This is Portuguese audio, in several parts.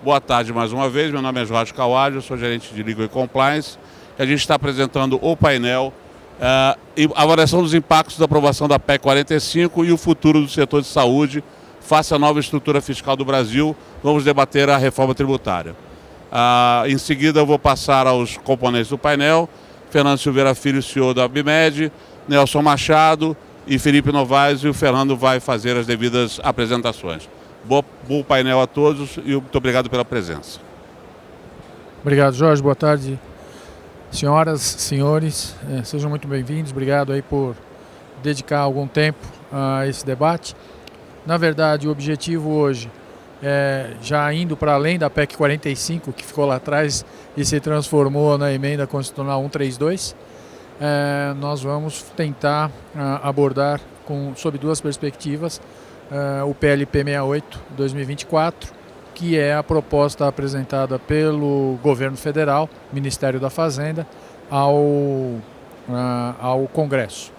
Boa tarde mais uma vez, meu nome é Jorge Cavalho, eu sou gerente de Legal e Compliance. E a gente está apresentando o painel e a avaliação dos impactos da aprovação da PEC 45 e o futuro do setor de saúde face à nova estrutura fiscal do Brasil. Vamos debater a reforma tributária. Em seguida eu vou passar aos componentes do painel: Fernando Silveira Filho, CEO da Abimed, Nelson Machado e Felipe Novaes, e o Fernando vai fazer as devidas apresentações. Bom painel a todos e muito obrigado pela presença. Obrigado, Jorge. Boa tarde, senhoras, senhores. Sejam muito bem-vindos. Obrigado aí por dedicar algum tempo a esse debate. Na verdade, o objetivo hoje é, já indo para além da PEC 45, que ficou lá atrás e se transformou na emenda constitucional 132, nós vamos tentar abordar sob duas perspectivas o PLP 68 2024, que é a proposta apresentada pelo governo federal, Ministério da Fazenda, ao Congresso,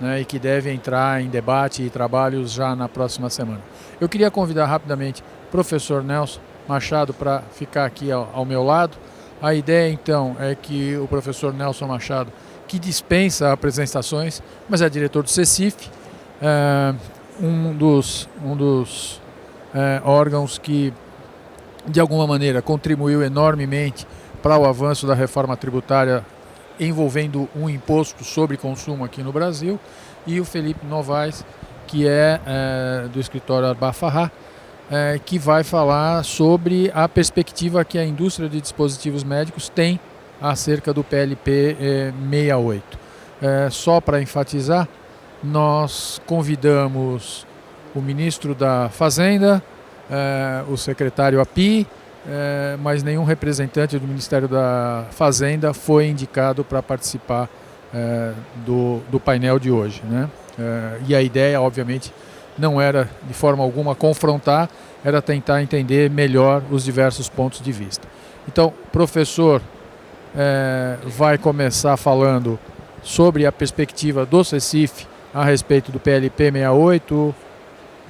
né, e que deve entrar em debate e trabalhos já na próxima semana. Eu queria convidar rapidamente o professor Nelson Machado para ficar aqui ao meu lado. A ideia, então, é que o professor Nelson Machado, que dispensa apresentações, mas é diretor do CECIF, um dos órgãos que, de alguma maneira, contribuiu enormemente para o avanço da reforma tributária envolvendo um imposto sobre consumo aqui no Brasil, e o Felipe Novaes, que é do escritório Arbafarrá, que vai falar sobre a perspectiva que a indústria de dispositivos médicos tem acerca do PLP 68. Só para enfatizar, nós convidamos o ministro da Fazenda, o secretário API, mas nenhum representante do Ministério da Fazenda foi indicado para participar do painel de hoje, né? E a ideia, obviamente, não era de forma alguma confrontar, era tentar entender melhor os diversos pontos de vista. Então, o professor vai começar falando sobre a perspectiva do CECIF a respeito do PLP 68,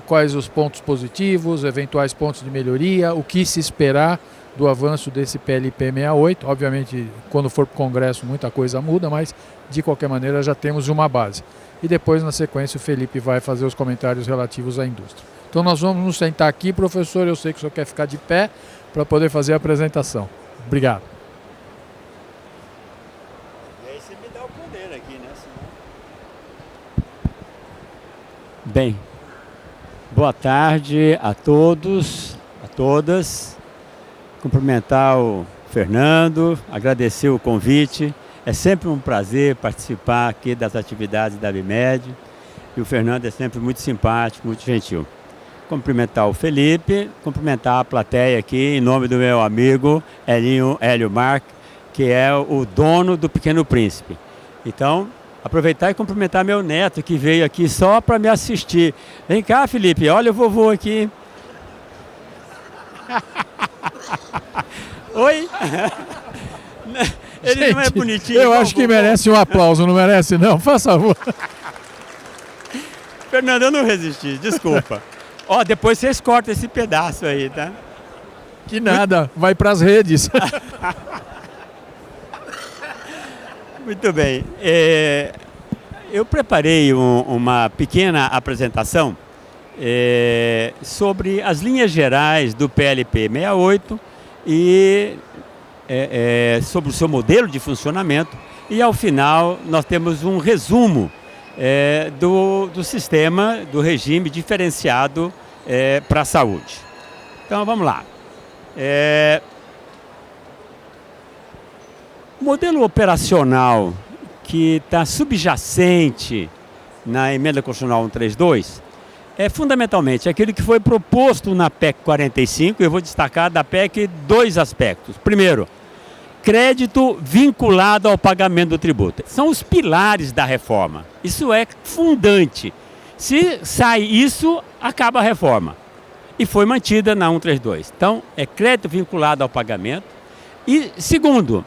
quais os pontos positivos, eventuais pontos de melhoria, o que se esperar do avanço desse PLP 68. Obviamente, quando for para o Congresso, muita coisa muda, mas de qualquer maneira já temos uma base. E depois, na sequência, o Felipe vai fazer os comentários relativos à indústria. Então nós vamos nos sentar aqui, professor. Eu sei que o senhor quer ficar de pé para poder fazer a apresentação. Obrigado. E aí você me dá o poder aqui, né? Bem, boa tarde a todos, a todas. Cumprimentar o Fernando, agradecer o convite. É sempre um prazer participar aqui das atividades da Abimed. E o Fernando é sempre muito simpático, muito gentil. Cumprimentar o Felipe, cumprimentar a plateia aqui em nome do meu amigo Hélio Mark, que é o dono do Pequeno Príncipe. Então, aproveitar e cumprimentar meu neto, que veio aqui só para me assistir. Vem cá, Felipe, olha o vovô aqui. Oi? Ele Gente, não é bonitinho? Eu acho que merece um aplauso, não merece não? Faz favor. Fernando, eu não resisti, desculpa. Ó, depois vocês cortam esse pedaço aí, tá? Que nada, vai para as redes. Muito bem. Eu preparei uma pequena apresentação sobre as linhas gerais do PLP 68 e sobre o seu modelo de funcionamento, e ao final nós temos um resumo do sistema, do regime diferenciado para a saúde. Então vamos lá. O modelo operacional que está subjacente na emenda constitucional 132 é fundamentalmente aquilo que foi proposto na PEC 45. Eu vou destacar da PEC dois aspectos. Primeiro, crédito vinculado ao pagamento do tributo. São os pilares da reforma. Isso é fundante. Se sai isso, acaba a reforma. E foi mantida na 132. Então, é crédito vinculado ao pagamento. E, segundo,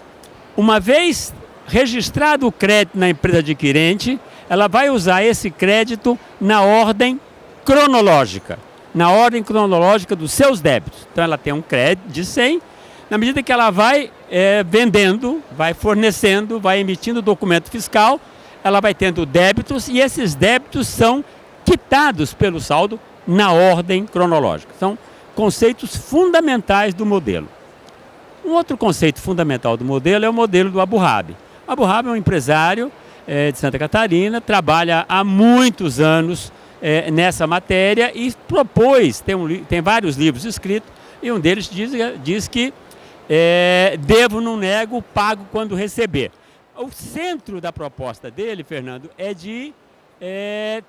uma vez registrado o crédito na empresa adquirente, ela vai usar esse crédito na ordem cronológica. na ordem cronológica dos seus débitos. Então ela tem um crédito de 100, na medida que ela vai vendendo, vai fornecendo, vai emitindo documento fiscal, ela vai tendo débitos e esses débitos são quitados pelo saldo na ordem cronológica. São conceitos fundamentais do modelo. Um outro conceito fundamental do modelo é o modelo do Abu Rabi. Abu Rabi é um empresário de Santa Catarina, trabalha há muitos anos nessa matéria e propôs, tem vários livros escritos, e um deles diz que devo, não nego, pago quando receber. O centro da proposta dele, Fernando, é de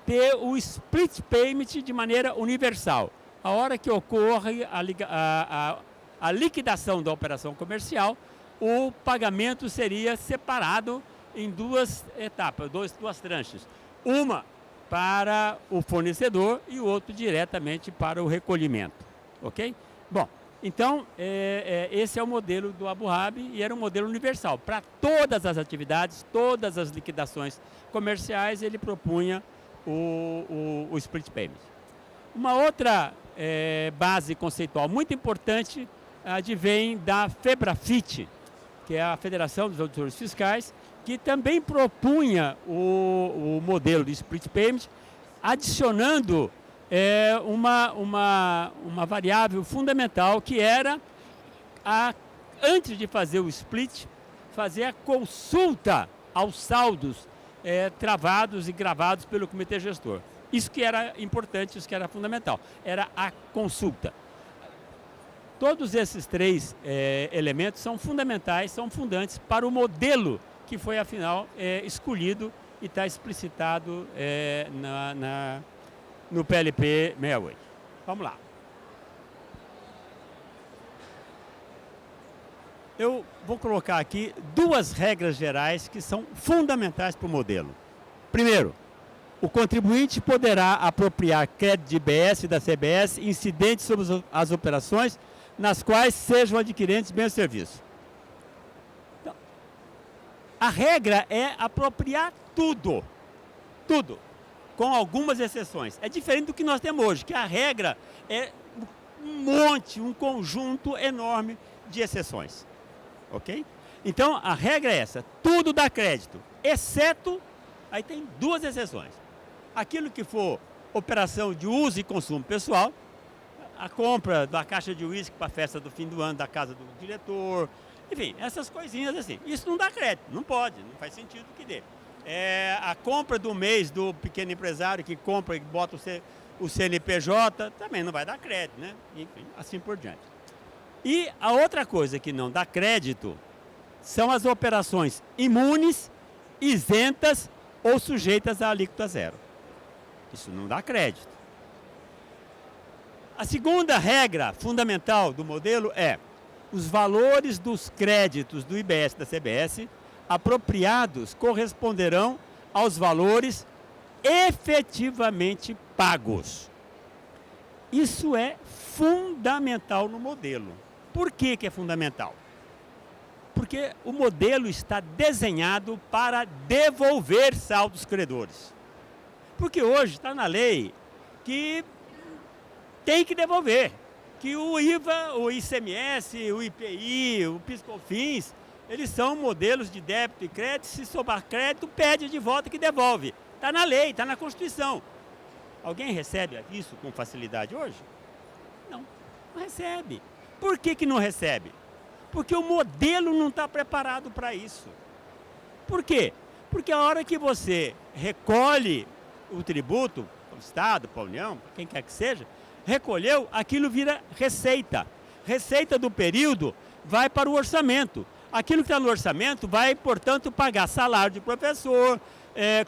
ter o split payment de maneira universal. A hora que ocorre a liquidação da operação comercial, o pagamento seria separado em duas etapas, duas tranches. Uma para o fornecedor e o outro diretamente para o recolhimento. Ok? Bom, então esse é o modelo do Abu Rabi e era um modelo universal. Para todas as atividades, todas as liquidações comerciais, ele propunha o split payment. Uma outra base conceitual muito importante advém da FEBRAFIT, que é a Federação dos Auditores Fiscais, que também propunha o modelo de split payment, adicionando uma variável fundamental, que era, antes de fazer o split, fazer a consulta aos saldos travados e gravados pelo comitê gestor. Isso que era importante, isso que era fundamental, era a consulta. Todos esses três elementos são fundamentais, são fundantes para o modelo que foi, afinal, escolhido e está explicitado no PLP 68. Vamos lá. Eu vou colocar aqui duas regras gerais que são fundamentais para o modelo. Primeiro, o contribuinte poderá apropriar crédito de IBS e da CBS incidentes sobre as operações nas quais sejam adquirentes bens e serviços. Então, a regra é apropriar tudo, com algumas exceções. É diferente do que nós temos hoje, que a regra é um conjunto enorme de exceções. Ok? Então, a regra é essa, tudo dá crédito, exceto, aí tem duas exceções. Aquilo que for operação de uso e consumo pessoal, a compra da caixa de uísque para a festa do fim do ano da casa do diretor, enfim, essas coisinhas assim. Isso não dá crédito, não pode, não faz sentido que dê. A compra do mês do pequeno empresário que compra e bota o CNPJ, também não vai dar crédito, né? Enfim, assim por diante. E a outra coisa que não dá crédito são as operações imunes, isentas ou sujeitas à alíquota zero. Isso não dá crédito. A segunda regra fundamental do modelo é: os valores dos créditos do IBS e da CBS apropriados corresponderão aos valores efetivamente pagos. Isso é fundamental no modelo. Por que é fundamental? Porque o modelo está desenhado para devolver saldos credores. Porque hoje está na lei que tem que devolver, que o IVA, o ICMS, o IPI, o PIS/COFINS, eles são modelos de débito e crédito. Se sobrar crédito, pede de volta que devolve. Está na lei, está na Constituição. Alguém recebe isso com facilidade hoje? Não recebe. Por que não recebe? Porque o modelo não está preparado para isso. Por quê? Porque a hora que você recolhe o tributo, para o Estado, para a União, para quem quer que seja, recolheu, aquilo vira receita. Receita do período vai para o orçamento. Aquilo que está no orçamento vai, portanto, pagar salário de professor,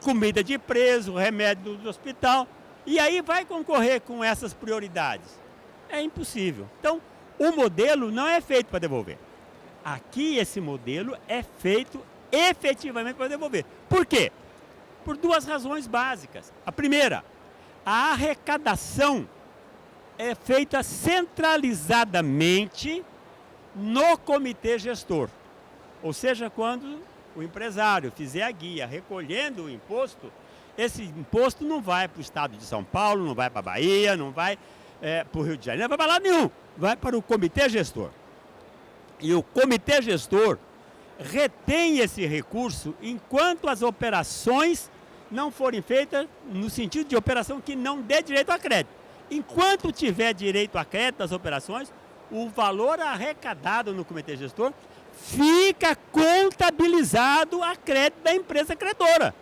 comida de preso, remédio do hospital, e aí vai concorrer com essas prioridades. É impossível. Então, o modelo não é feito para devolver. Aqui, esse modelo é feito efetivamente para devolver. Por quê? Por duas razões básicas. A primeira, a arrecadação é feita centralizadamente no comitê gestor. Ou seja, quando o empresário fizer a guia recolhendo o imposto, esse imposto não vai para o estado de São Paulo, não vai para a Bahia, não vai para o Rio de Janeiro, não vai para lá nenhum, vai para o comitê gestor. E o comitê gestor retém esse recurso enquanto as operações não forem feitas no sentido de operação que não dê direito a crédito. Enquanto tiver direito a crédito das operações, o valor arrecadado no comitê gestor fica contabilizado a crédito da empresa credora.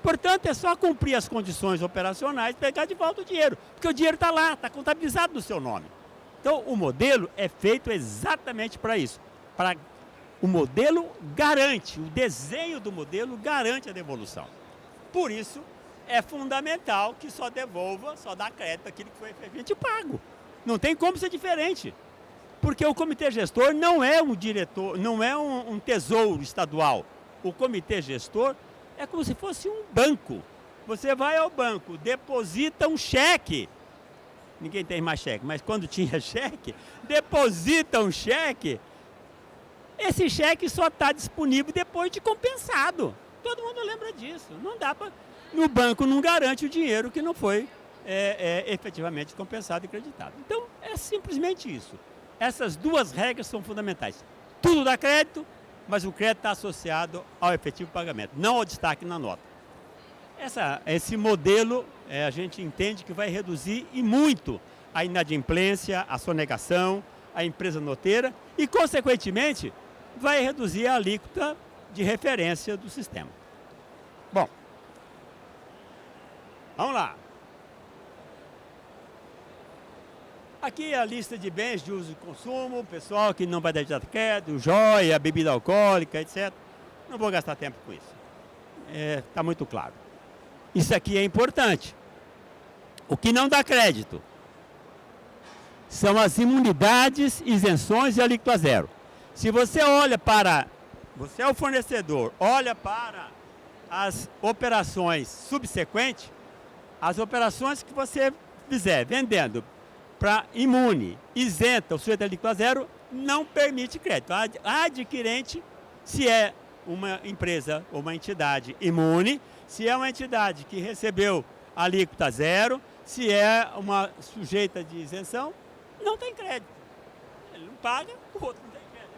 Portanto, é só cumprir as condições operacionais e pegar de volta o dinheiro, porque o dinheiro está lá, está contabilizado no seu nome. Então, o modelo é feito exatamente para isso. O modelo garante, o desenho do modelo garante a devolução. Por isso, é fundamental que só dá crédito aquilo que foi efetivamente pago. Não tem como ser diferente. Porque o comitê gestor não é um diretor, não é um tesouro estadual. O comitê gestor é como se fosse um banco. Você vai ao banco, deposita um cheque. Ninguém tem mais cheque, mas quando tinha cheque, deposita um cheque. Esse cheque só está disponível depois de compensado. Todo mundo lembra disso. Não dá para... No banco não garante o dinheiro que não foi efetivamente compensado e creditado. Então, é simplesmente isso. Essas duas regras são fundamentais. Tudo dá crédito, mas o crédito está associado ao efetivo pagamento, não ao destaque na nota. Esse modelo, a gente entende que vai reduzir e muito a inadimplência, a sonegação, a empresa noteira e, consequentemente, vai reduzir a alíquota de referência do sistema. Bom, vamos lá. Aqui é a lista de bens de uso e consumo, pessoal que não vai dar crédito, joia, bebida alcoólica, etc. Não vou gastar tempo com isso. Está muito claro. Isso aqui é importante. O que não dá crédito são as imunidades, isenções e alíquota zero. Se você olha para... Você é o fornecedor, olha para as operações subsequentes, as operações que você fizer vendendo para imune, isenta, o sujeito de alíquota zero, não permite crédito. A adquirente, se é uma empresa ou uma entidade imune, se é uma entidade que recebeu alíquota zero, se é uma sujeita de isenção, não tem crédito. Ele não paga, o outro não tem crédito.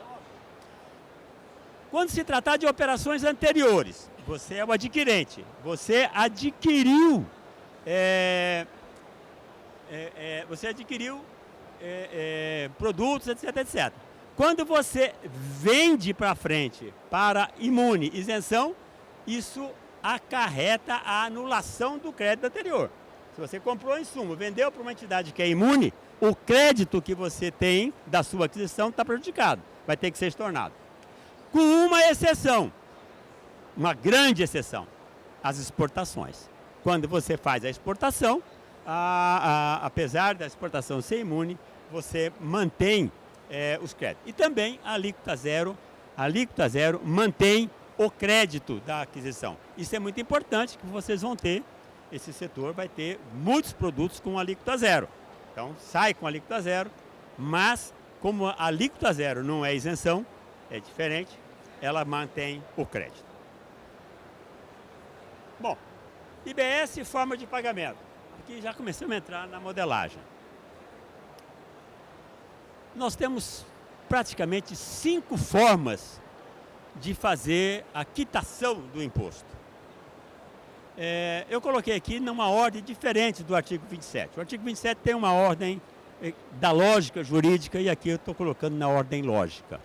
Quando se tratar de operações anteriores, você é o adquirente, você adquiriu produtos, etc, etc. Quando você vende para frente para imune, isenção, isso acarreta a anulação do crédito anterior. Se você comprou insumo, vendeu para uma entidade que é imune, o crédito que você tem da sua aquisição está prejudicado, vai ter que ser estornado. Com uma exceção, uma grande exceção, as exportações. Quando você faz a exportação, apesar da exportação ser imune, você mantém os créditos. E também a alíquota zero mantém o crédito da aquisição. Isso é muito importante, que vocês vão ter, esse setor vai ter muitos produtos com alíquota zero. Então, sai com alíquota zero, mas como a alíquota zero não é isenção, é diferente, ela mantém o crédito. Bom, IBS e forma de pagamento. Aqui já começamos a entrar na modelagem. Nós temos praticamente 5 formas de fazer a quitação do imposto. Eu coloquei aqui numa ordem diferente do artigo 27. O artigo 27 tem uma ordem da lógica jurídica e aqui eu estou colocando na ordem lógica.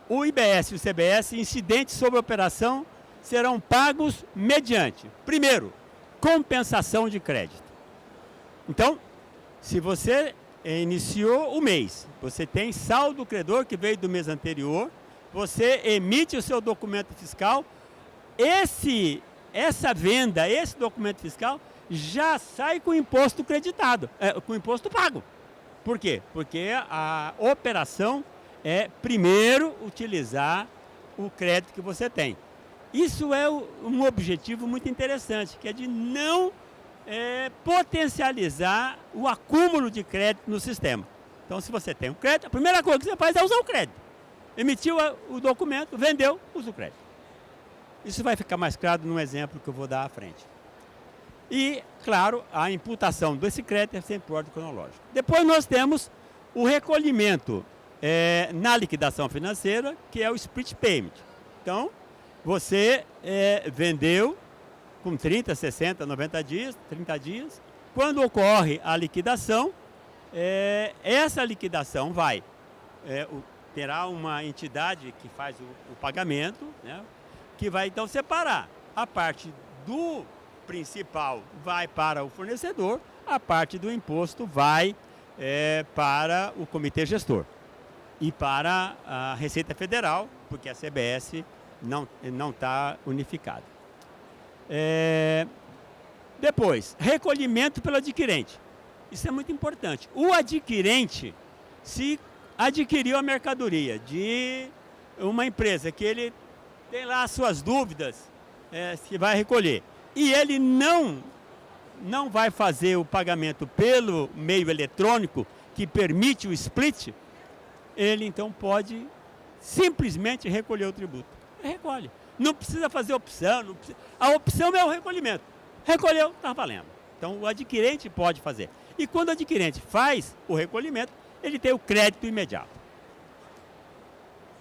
O IBS e o CBS incidentes sobre a operação serão pagos mediante, primeiro, compensação de crédito. Então, se você iniciou o mês, você tem saldo credor que veio do mês anterior, você emite o seu documento fiscal, essa venda, esse documento fiscal, já sai com o imposto creditado, com o imposto pago. Por quê? Porque a operação é primeiro utilizar o crédito que você tem. Isso é um objetivo muito interessante, que é de não potencializar o acúmulo de crédito no sistema. Então, se você tem um crédito, a primeira coisa que você faz é usar o crédito. Emitiu o documento, vendeu, usa o crédito. Isso vai ficar mais claro num exemplo que eu vou dar à frente. E, claro, a imputação desse crédito é sempre por ordem cronológica. Depois nós temos o recolhimento na liquidação financeira, que é o split payment. Então, você vendeu com 30, 60, 90 dias, 30 dias. Quando ocorre a liquidação, essa liquidação terá uma entidade que faz o pagamento, né, que vai então separar. A parte do principal vai para o fornecedor, a parte do imposto vai para o comitê gestor e para a Receita Federal, porque a CBS não está unificada. Depois, recolhimento pelo adquirente. Isso é muito importante. O adquirente, se adquiriu a mercadoria de uma empresa que ele tem lá as suas dúvidas, se vai recolher, e ele não vai fazer o pagamento pelo meio eletrônico que permite o split, ele então pode simplesmente recolher o tributo. Ele recolhe. Não precisa fazer opção. A opção é o recolhimento. Recolheu, está valendo. Então o adquirente pode fazer. E quando o adquirente faz o recolhimento, ele tem o crédito imediato.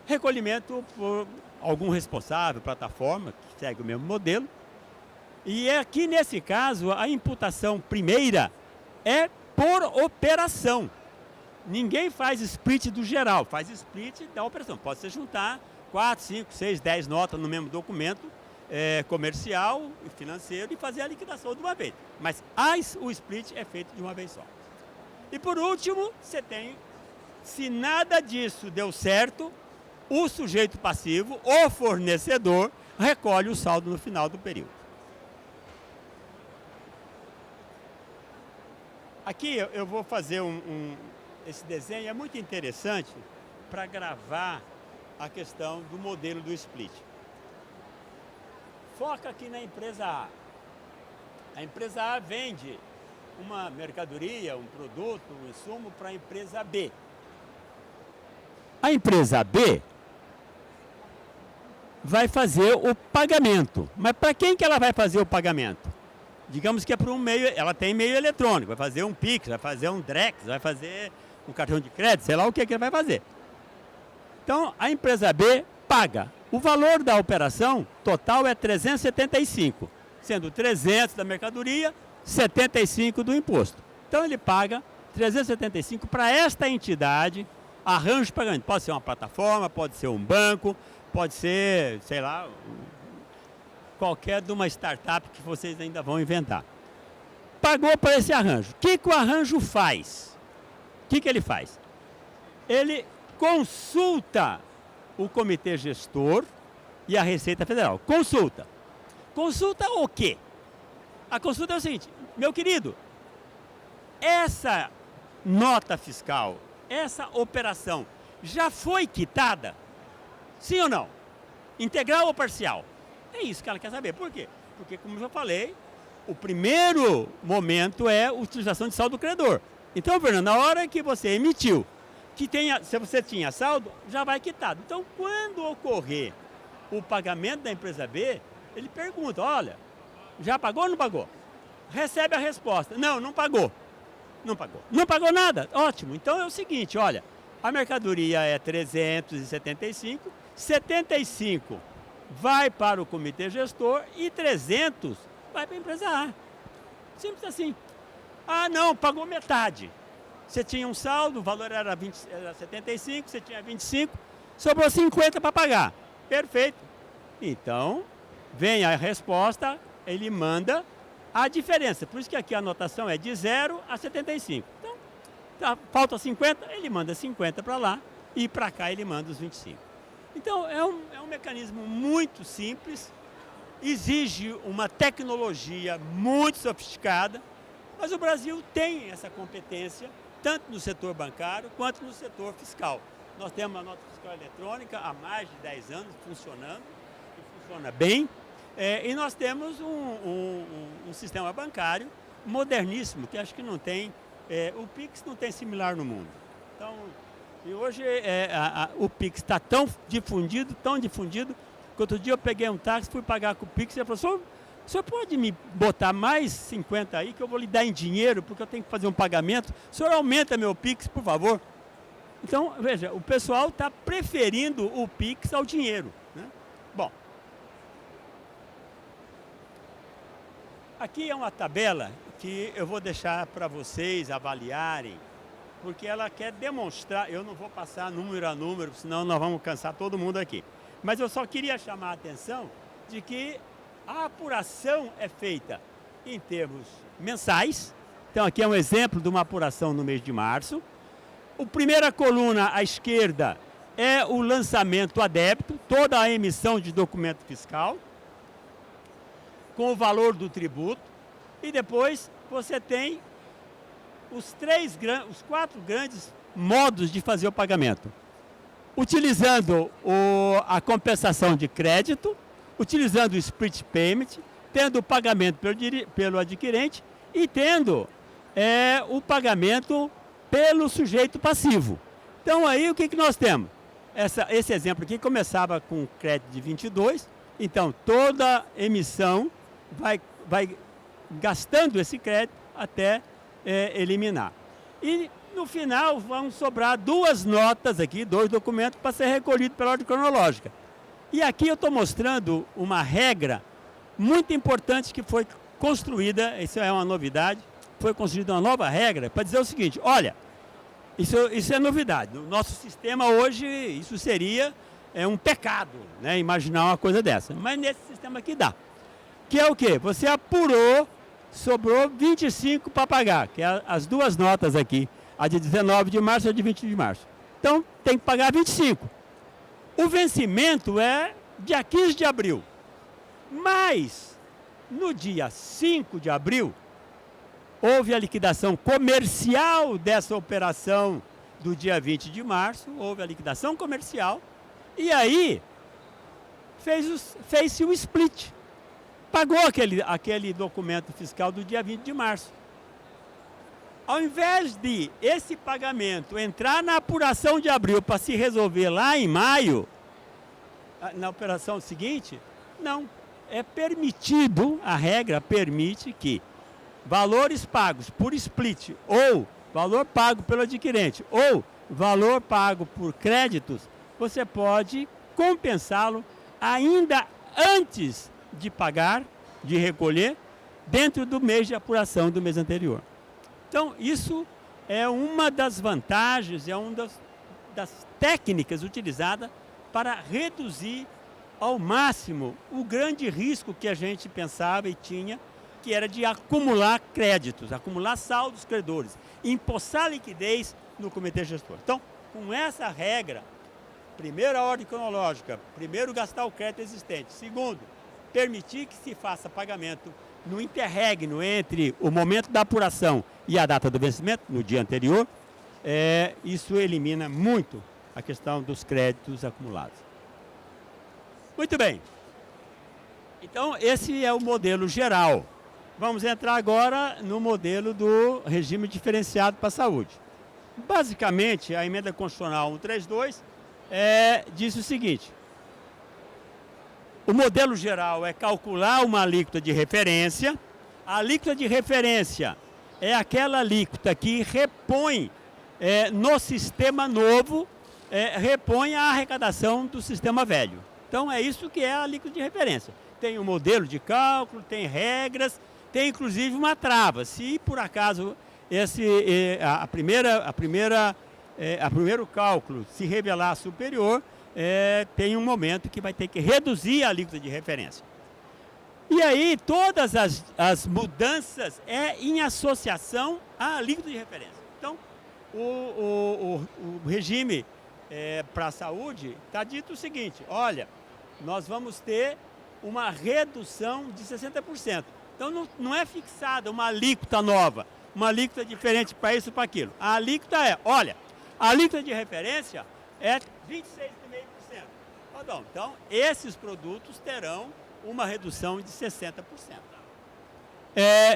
Recolhimento por algum responsável, plataforma, que segue o mesmo modelo. E aqui nesse caso, a imputação primeira é por operação. Ninguém faz split do geral, faz split da operação. Pode se juntar 4, 5, 6, 10 notas no mesmo documento comercial e financeiro e fazer a liquidação de uma vez. Mas o split é feito de uma vez só. E por último, você tem, se nada disso deu certo, o sujeito passivo, o fornecedor, recolhe o saldo no final do período. Aqui eu vou fazer esse desenho, é muito interessante para gravar a questão do modelo do split. Foca aqui na empresa A. A empresa A vende uma mercadoria, um produto, um insumo para a empresa B. A empresa B vai fazer o pagamento. Mas para quem que ela vai fazer o pagamento? Digamos que é para um meio, ela tem meio eletrônico, vai fazer um Pix, vai fazer um Drex, vai fazer um cartão de crédito, sei lá o que ela vai fazer. Então, a empresa B paga. O valor da operação total é 375, sendo 300 da mercadoria, 75 do imposto. Então, ele paga 375 para esta entidade, arranjo de pagamento. Pode ser uma plataforma, pode ser um banco, pode ser, sei lá, qualquer de uma startup que vocês ainda vão inventar. Pagou para esse arranjo. O que o arranjo faz? O que ele faz? Ele consulta o comitê gestor e a Receita Federal. Consulta. Consulta o quê? A consulta é o seguinte, meu querido, essa nota fiscal, essa operação já foi quitada? Sim ou não? Integral ou parcial? É isso que ela quer saber. Por quê? Porque, como eu já falei, o primeiro momento é a utilização de saldo do credor. Então, Fernando, na hora que você emitiu, se você tinha saldo, já vai quitado. Então, quando ocorrer o pagamento da empresa B, ele pergunta, olha, já pagou ou não pagou? Recebe a resposta, não pagou. Não pagou. Não pagou nada? Ótimo. Então é o seguinte, olha, a mercadoria é 375, 75 vai para o comitê gestor e 300 vai para a empresa A. Simples assim. Ah, não, pagou metade. Você tinha um saldo, o valor era 75, você tinha 25, sobrou 50 para pagar. Perfeito. Então, vem a resposta, ele manda a diferença. Por isso que aqui a anotação é de 0 a 75. Então, falta 50, ele manda 50 para lá e para cá ele manda os 25. Então, é um mecanismo muito simples, exige uma tecnologia muito sofisticada, mas o Brasil tem essa competência, tanto no setor bancário quanto no setor fiscal. Nós temos a nota fiscal eletrônica há mais de 10 anos funcionando, e funciona bem, e nós temos um sistema bancário moderníssimo, que acho que não tem, o Pix não tem similar no mundo. Então, e hoje o Pix está tão difundido, que outro dia eu peguei um táxi, fui pagar com o Pix e ele falou, o senhor pode me botar mais 50 aí que eu vou lhe dar em dinheiro porque eu tenho que fazer um pagamento? O senhor aumenta meu Pix, por favor? Então, veja, o pessoal está preferindo o Pix ao dinheiro, né? Bom, aqui é uma tabela que eu vou deixar para vocês avaliarem, porque ela quer demonstrar, eu não vou passar número a número, senão nós vamos cansar todo mundo aqui. Mas eu só queria chamar a atenção de que a apuração é feita em termos mensais. Então aqui é um exemplo de uma apuração no mês de março. A primeira coluna à esquerda é o lançamento a débito, toda a emissão de documento fiscal, com o valor do tributo. E depois você tem os 4 grandes modos de fazer o pagamento. Utilizando a compensação de crédito, utilizando o split payment, tendo o pagamento pelo adquirente e tendo o pagamento pelo sujeito passivo. Então aí o que nós temos? Esse exemplo aqui começava com crédito de 22, então toda emissão vai gastando esse crédito até eliminar. E no final vão sobrar 2 notas aqui, 2 documentos para ser recolhido pela ordem cronológica. E aqui eu estou mostrando uma regra muito importante que foi construída, isso é uma novidade, foi construída uma nova regra para dizer o seguinte: olha, isso é novidade. No nosso sistema hoje, isso seria um pecado, né, imaginar uma coisa dessa. Mas nesse sistema aqui dá. Que é o quê? Você apurou, sobrou 25 para pagar, que é as 2 notas aqui, a de 19 de março e a de 20 de março. Então, tem que pagar 25. O vencimento é dia 15 de abril. Mas, no dia 5 de abril, houve a liquidação comercial dessa operação do dia 20 de março, houve a liquidação comercial, e aí fez-se o split. Pagou aquele documento fiscal do dia 20 de março. Ao invés de esse pagamento entrar na apuração de abril para se resolver lá em maio, na operação seguinte, não. É permitido, a regra permite que valores pagos por split, ou valor pago pelo adquirente, ou valor pago por créditos, você pode compensá-lo ainda antes de pagar, de recolher, dentro do mês de apuração do mês anterior. Então, isso é uma das vantagens, é uma das técnicas utilizadas para reduzir ao máximo o grande risco que a gente pensava e tinha, que era de acumular créditos, acumular saldos credores, empossar liquidez no comitê gestor. Então, com essa regra, primeiro a ordem cronológica, primeiro gastar o crédito existente, segundo, permitir que se faça pagamento no interregno entre o momento da apuração e a data do vencimento, no dia anterior, isso elimina muito a questão dos créditos acumulados. Muito bem. Então, esse é o modelo geral. Vamos entrar agora no modelo do regime diferenciado para a saúde. Basicamente, a emenda constitucional 132 diz o seguinte: o modelo geral é calcular uma alíquota de referência. A alíquota de referência é aquela alíquota que repõe no sistema novo, repõe a arrecadação do sistema velho. Então é isso que é a alíquota de referência. Tem um modelo de cálculo, tem regras, tem inclusive uma trava. Se por acaso o primeiro cálculo se revelar superior, tem um momento que vai ter que reduzir a alíquota de referência. E aí todas as mudanças em associação à alíquota de referência. Então, o regime para a saúde está dito o seguinte: olha, nós vamos ter uma redução de 60%. Então não é fixada uma alíquota nova, uma alíquota diferente para isso ou para aquilo. A alíquota olha, a alíquota de referência é 26,5%. Então, esses produtos terão uma redução de 60%.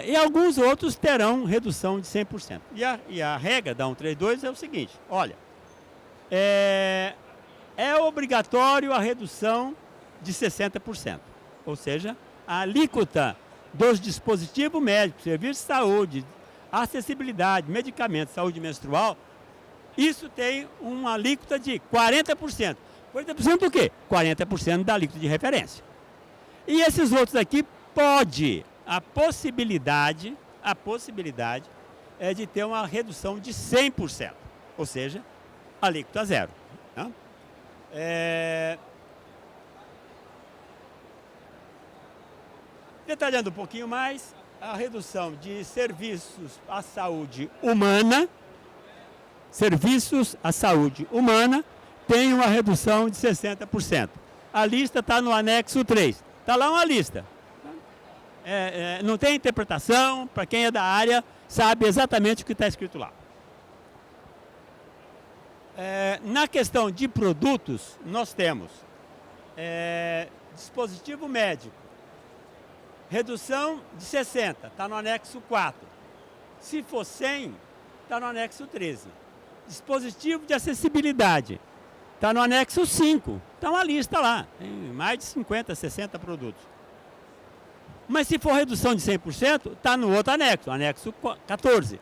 E alguns outros terão redução de 100%. E a regra da 132 é o seguinte: olha, é obrigatório a redução de 60%. Ou seja, a alíquota dos dispositivos médicos, serviços de saúde, acessibilidade, medicamentos, saúde menstrual, isso tem uma alíquota de 40%. 40% do quê? 40% da alíquota de referência. E esses outros aqui pode, a possibilidade é de ter uma redução de 100%, ou seja, alíquota zero. Né? Detalhando um pouquinho mais, a redução de serviços à saúde humana, tem uma redução de 60%. A lista está no anexo 3. Está lá uma lista. Não tem interpretação, para quem é da área, sabe exatamente o que está escrito lá. Na questão de produtos, nós temos dispositivo médico, redução de 60, está no anexo 4. Se for 100, está no anexo 13. Dispositivo de acessibilidade, está no anexo 5. Está uma lista lá, tem mais de 50, 60 produtos. Mas se for redução de 100%, está no outro anexo, anexo 14.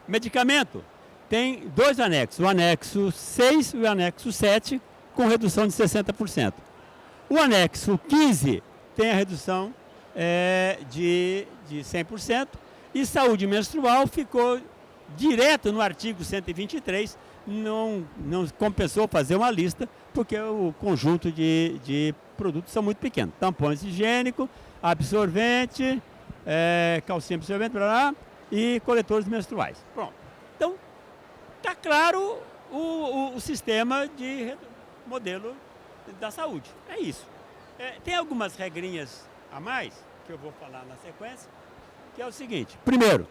Medicamento, tem dois anexos, o anexo 6 e o anexo 7, com redução de 60%. O anexo 15 tem a redução de 100%, e saúde menstrual ficou direto no artigo 123, não compensou fazer uma lista, porque o conjunto de produtos são muito pequenos. Tampões higiênicos, absorvente, calcinha absorvente, e coletores menstruais. Pronto. Então, está claro o sistema de modelo da saúde. É isso. Tem algumas regrinhas a mais, que eu vou falar na sequência, que é o seguinte. Primeiro,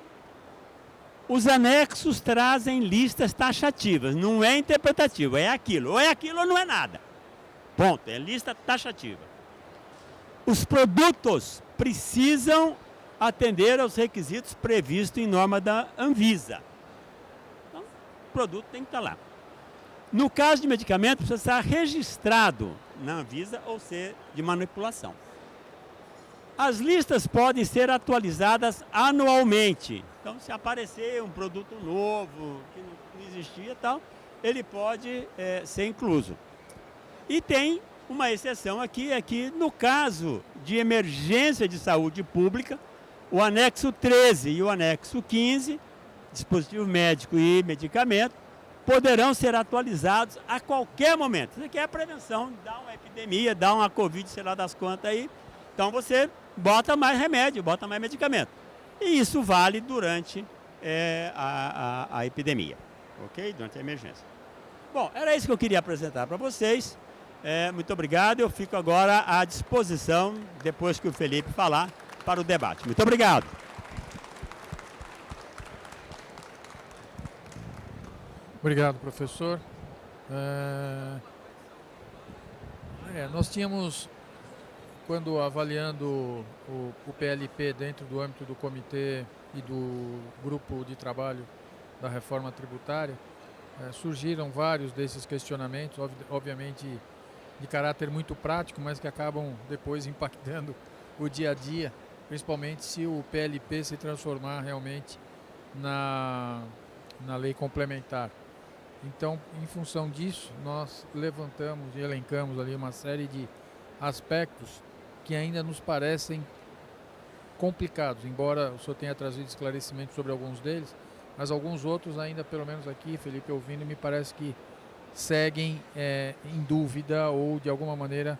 os anexos trazem listas taxativas, não é interpretativo, é aquilo. Ou é aquilo ou não é nada. Ponto, é lista taxativa. Os produtos precisam atender aos requisitos previstos em norma da Anvisa. Então, o produto tem que estar lá. No caso de medicamento, precisa estar registrado na Anvisa ou ser de manipulação. As listas podem ser atualizadas anualmente. Então, se aparecer um produto novo, que não existia e tal, ele pode ser incluso. E tem uma exceção aqui, é que no caso de emergência de saúde pública, o anexo 13 e o anexo 15, dispositivo médico e medicamento, poderão ser atualizados a qualquer momento. Isso aqui é a prevenção, dá uma epidemia, dá uma Covid, sei lá das quantas aí, então você bota mais remédio, bota mais medicamento. E isso vale durante a epidemia, ok? Durante a emergência. Bom, era isso que eu queria apresentar para vocês. Muito obrigado, eu fico agora à disposição, depois que o Felipe falar, para o debate. Muito obrigado. Obrigado, professor. Nós tínhamos, quando avaliando o PLP dentro do âmbito do comitê e do grupo de trabalho da reforma tributária, surgiram vários desses questionamentos, obviamente de caráter muito prático, mas que acabam depois impactando o dia a dia, principalmente se o PLP se transformar realmente na lei complementar. Então, em função disso, nós levantamos e elencamos ali uma série de aspectos que ainda nos parecem complicados, embora o senhor tenha trazido esclarecimento sobre alguns deles, mas alguns outros ainda, pelo menos aqui, Felipe, ouvindo, me parece que seguem em dúvida ou, de alguma maneira,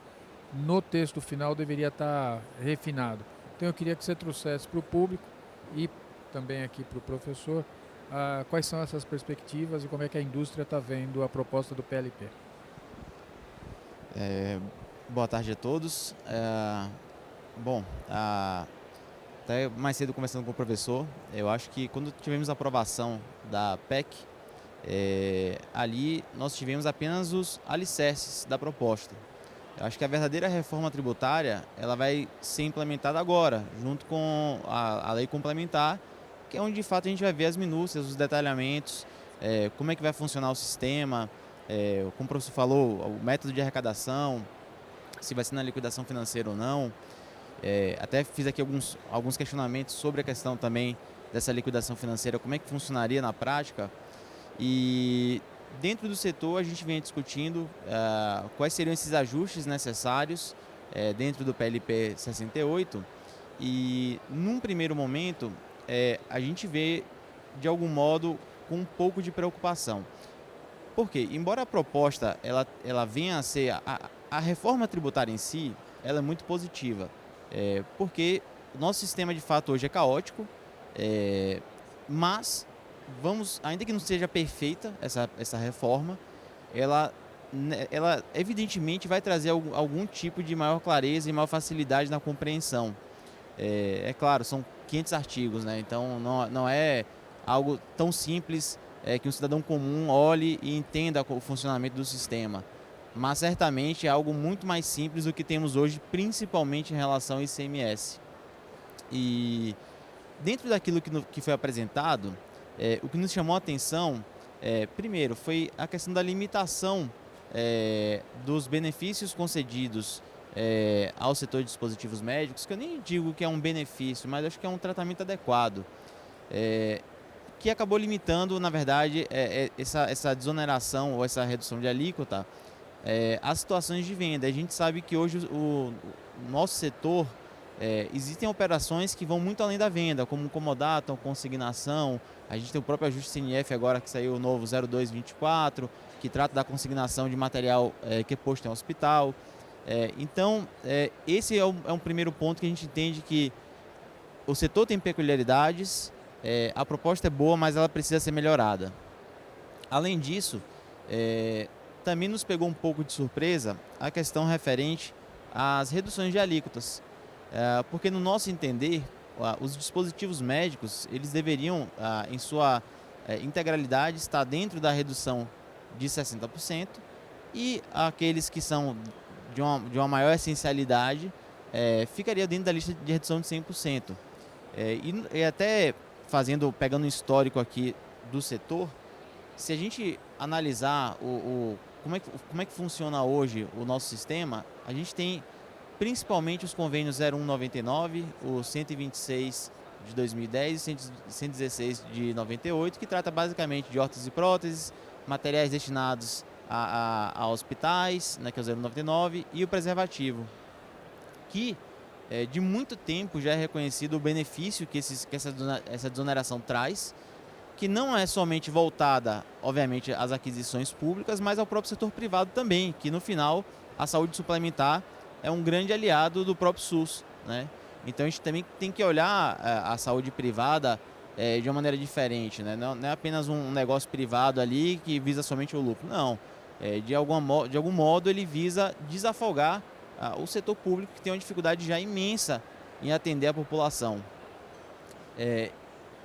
no texto final deveria estar refinado. Então, eu queria que você trouxesse para o público e também aqui para o professor quais são essas perspectivas e como é que a indústria está vendo a proposta do PLP. Boa tarde a todos. Até mais cedo conversando com o professor, eu acho que quando tivemos a aprovação da PEC, ali nós tivemos apenas os alicerces da proposta. Eu acho que a verdadeira reforma tributária ela vai ser implementada agora, junto com a lei complementar, que é onde de fato a gente vai ver as minúcias, os detalhamentos, como é que vai funcionar o sistema, como o professor falou, o método de arrecadação, se vai ser na liquidação financeira ou não. Até fiz aqui alguns questionamentos sobre a questão também dessa liquidação financeira, como é que funcionaria na prática. E dentro do setor a gente vem discutindo quais seriam esses ajustes necessários dentro do PLP 68 e num primeiro momento a gente vê de algum modo com um pouco de preocupação. Por quê? Embora a proposta ela venha a ser a reforma tributária em si, ela é muito positiva, porque o nosso sistema de fato hoje é caótico, mas ainda que não seja perfeita essa reforma, ela evidentemente vai trazer algum tipo de maior clareza e maior facilidade na compreensão. É claro, são 500 artigos, né? Então não é algo tão simples que um cidadão comum olhe e entenda o funcionamento do sistema. Mas certamente é algo muito mais simples do que temos hoje, principalmente em relação ao ICMS. E dentro daquilo que foi apresentado, o que nos chamou a atenção, primeiro, foi a questão da limitação dos benefícios concedidos ao setor de dispositivos médicos, que eu nem digo que é um benefício, mas acho que é um tratamento adequado, que acabou limitando, na verdade, essa desoneração ou essa redução de alíquota às situações de venda. A gente sabe que hoje o nosso setor existem operações que vão muito além da venda, como comodato, consignação. A gente tem o próprio ajuste CNF agora que saiu o novo 0224, que trata da consignação de material que é posto em hospital. Então, esse é um primeiro ponto que a gente entende que o setor tem peculiaridades, a proposta é boa, mas ela precisa ser melhorada. Além disso, também nos pegou um pouco de surpresa a questão referente às reduções de alíquotas. Porque no nosso entender, os dispositivos médicos, eles deveriam, em sua integralidade, estar dentro da redução de 60% e aqueles que são de uma maior essencialidade ficaria dentro da lista de redução de 100%. E até pegando um histórico aqui do setor, se a gente analisar como é que funciona hoje o nosso sistema, a gente tem principalmente os convênios 0199, o 126 de 2010 e 116 de 98, que trata basicamente de órteses e próteses, materiais destinados a hospitais, né, que é o 099, e o preservativo, que de muito tempo já é reconhecido o benefício que essa desoneração traz, que não é somente voltada, obviamente, às aquisições públicas, mas ao próprio setor privado também, que no final a saúde suplementar é um grande aliado do próprio SUS, né? Então a gente também tem que olhar a saúde privada de uma maneira diferente, né? Não é apenas um negócio privado ali que visa somente o lucro, não. De algum modo ele visa desafogar o setor público, que tem uma dificuldade já imensa em atender a população.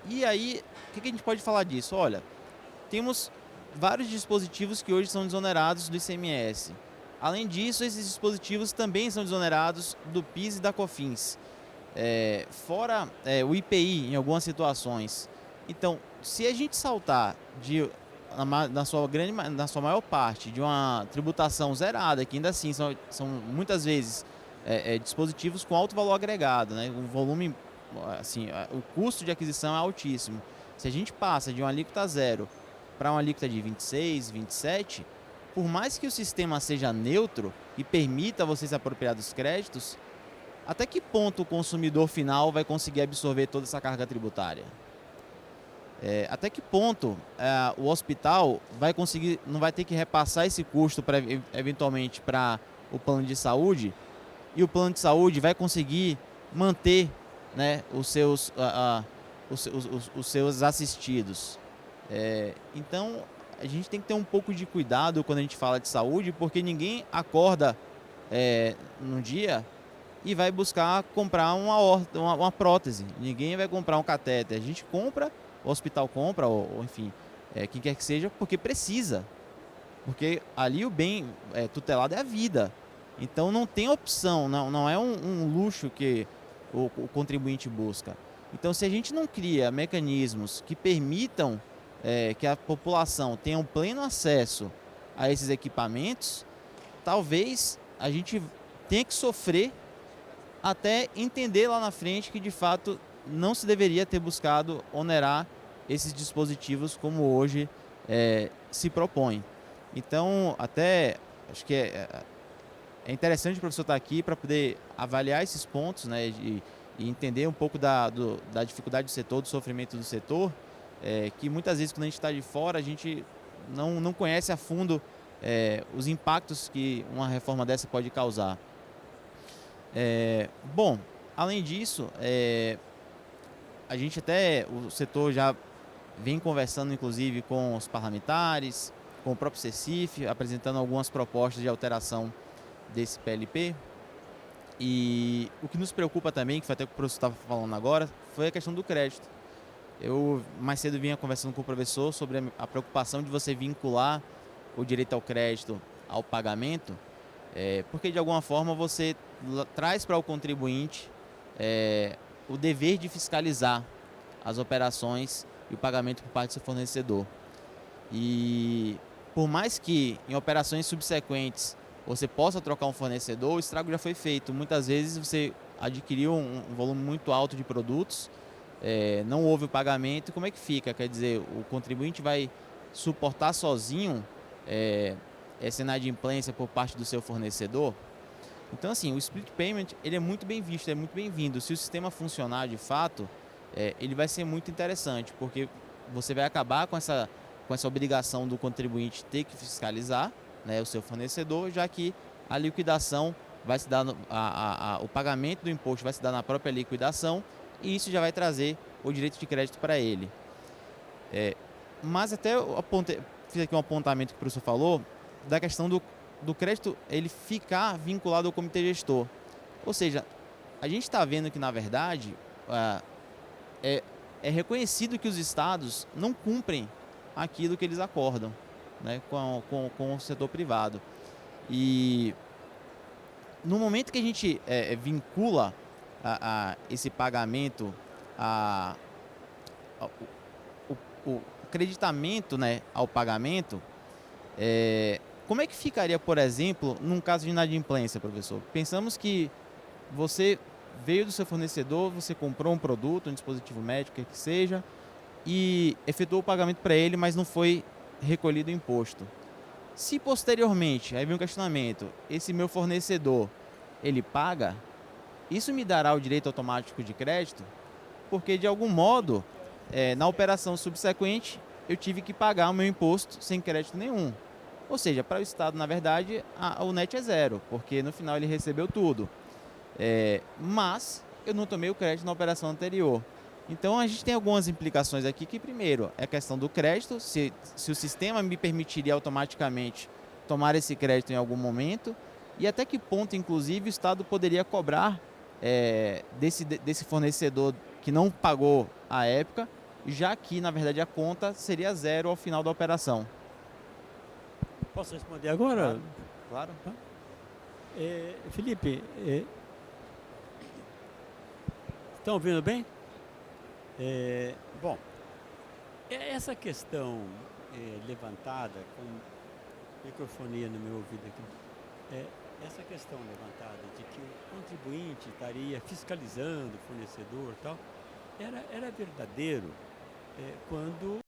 E aí, o que a gente pode falar disso? Olha, temos vários dispositivos que hoje são desonerados do ICMS. Além disso, esses dispositivos também são desonerados do PIS e da COFINS, fora o IPI em algumas situações. Então, se a gente saltar na sua maior parte de uma tributação zerada, que ainda assim são muitas vezes dispositivos com alto valor agregado, né? Um volume, assim, o custo de aquisição é altíssimo. Se a gente passa de uma alíquota zero para uma alíquota de 26, 27, por mais que o sistema seja neutro e permita você se apropriar dos créditos, até que ponto o consumidor final vai conseguir absorver toda essa carga tributária? Até que ponto o hospital não vai ter que repassar esse custo eventualmente para o plano de saúde, e o plano de saúde vai conseguir manter, né, os seus assistidos? Então, a gente tem que ter um pouco de cuidado quando a gente fala de saúde, porque ninguém acorda num dia e vai buscar comprar uma prótese. Ninguém vai comprar um catéter. A gente compra, o hospital compra, ou enfim, quem quer que seja, porque precisa. Porque ali o bem tutelado é a vida. Então não tem opção, não é um luxo que o contribuinte busca. Então, se a gente não cria mecanismos que permitam que a população tenha um pleno acesso a esses equipamentos, talvez a gente tenha que sofrer até entender lá na frente que de fato não se deveria ter buscado onerar esses dispositivos como hoje se propõe. Então, até acho que é interessante o professor estar aqui para poder avaliar esses pontos, né, e entender um pouco da dificuldade do setor, do sofrimento do setor, que muitas vezes quando a gente está de fora, a gente não conhece a fundo os impactos que uma reforma dessa pode causar. Bom, além disso, a gente o setor já vem conversando inclusive com os parlamentares, com o próprio CECIF, apresentando algumas propostas de alteração desse PLP. E o que nos preocupa também, que foi até o que o professor estava falando agora, foi a questão do crédito. Eu mais cedo vinha conversando com o professor sobre a preocupação de você vincular o direito ao crédito ao pagamento, porque de alguma forma você traz para o contribuinte o dever de fiscalizar as operações e o pagamento por parte do seu fornecedor. E por mais que em operações subsequentes você possa trocar um fornecedor, o estrago já foi feito. Muitas vezes você adquiriu um volume muito alto de produtos, não houve o pagamento, como é que fica? Quer dizer, o contribuinte vai suportar sozinho essa inadimplência por parte do seu fornecedor? Então, assim, o split payment ele é muito bem visto, é muito bem-vindo. Se o sistema funcionar de fato, ele vai ser muito interessante, porque você vai acabar com essa obrigação do contribuinte ter que fiscalizar, né, o seu fornecedor, já que a liquidação vai se dar, o pagamento do imposto vai se dar na própria liquidação, e isso já vai trazer o direito de crédito para ele. Mas até fiz aqui um apontamento que o professor falou, da questão do crédito ele ficar vinculado ao comitê gestor. Ou seja, a gente está vendo que, na verdade, é reconhecido que os estados não cumprem aquilo que eles acordam, né, com o setor privado. E no momento que a gente vincula esse pagamento, o creditamento, né, ao pagamento, como é que ficaria, por exemplo, num caso de inadimplência, professor? Pensamos que você veio do seu fornecedor, você comprou um produto, um dispositivo médico, quer que seja, e efetuou o pagamento para ele, mas não foi recolhido o imposto. Se posteriormente, aí vem um questionamento, esse meu fornecedor, ele paga, isso me dará o direito automático de crédito? Porque, de algum modo, na operação subsequente, eu tive que pagar o meu imposto sem crédito nenhum. Ou seja, para o Estado, na verdade, o net é zero, porque no final ele recebeu tudo. Mas eu não tomei o crédito na operação anterior. Então a gente tem algumas implicações aqui que, primeiro, é a questão do crédito, se o sistema me permitiria automaticamente tomar esse crédito em algum momento, e até que ponto, inclusive, o Estado poderia cobrar desse fornecedor que não pagou à época, já que, na verdade, a conta seria zero ao final da operação. Posso responder agora? Claro. Felipe, estão ouvindo bem? Bom, essa questão levantada, com microfonia no meu ouvido aqui, essa questão levantada de que o contribuinte estaria fiscalizando o fornecedor e tal, era verdadeiro quando